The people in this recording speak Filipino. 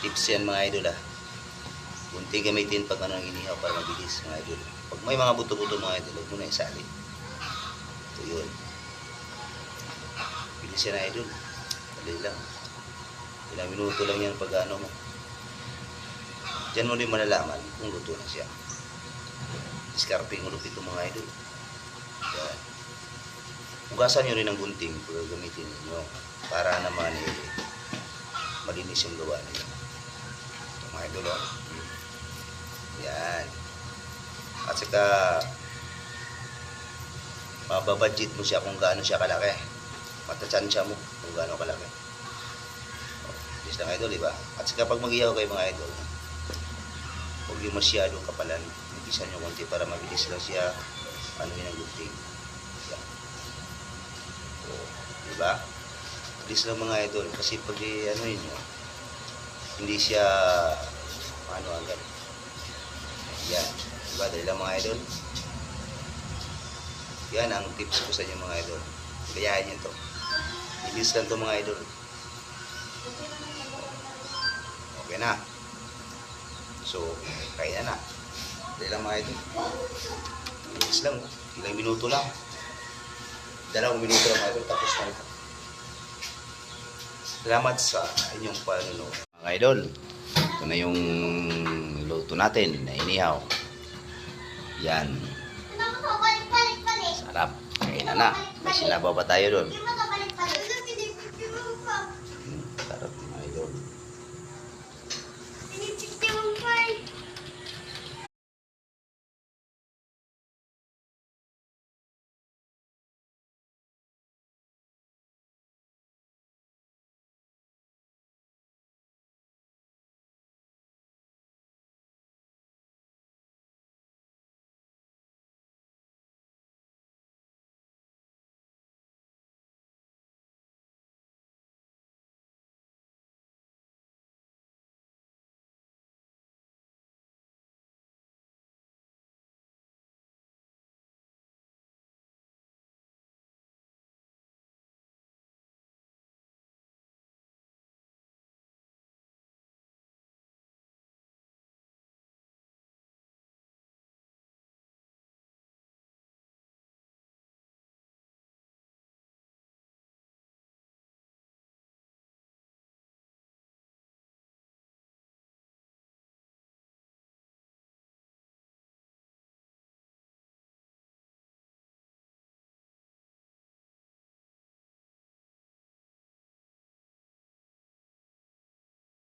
Tips yan mga idol ah. Kunting gamitin pag ano ang inihaw para mabilis mga idol. Pag may mga buto-buto mga idol, huwag mo na isalin. Ito yun. Bilis yan idol. Dali lang. Ilang minuto lang yan pag ano mo. Diyan mo din malalaman kung luto na siya. Discarding mo lupit ng mga idol. Yan. Hugasan nyo rin ang gunting pag gamitin nyo para naman malinis yung gawa nyo. Ito mga idol oh. Yan. At saka mababudget mo siya kung gaano siya kalaki. Matatsansya mo kung gaano kalaki. Yes lang idol, diba? At saka pag mag-ihaw kayo mga idol, huwag yung masyadong kapalan. Mag-isa nyo konti para mabilis lang siya ano yun ang gunting. Yan. Diba? Bilis lang mga idol. Kasi pag ano yun hindi siya ano agad. Yan. Diba? Dali lang mga idol. Yan ang tips ko sa inyo mga idol. Gayahin nyo to. Bilis lang to mga idol. Okay na. So, kaya na. Dali lang mga idol. Bilis lang. Ilang minuto lang. 2 minuto lang mga idol. Tapos na ito. Salamat sa inyong panunood. Mga idol, ito na yung luto natin na inihaw. Yan. Sarap. Kaya na. May sinabaw pa tayo doon.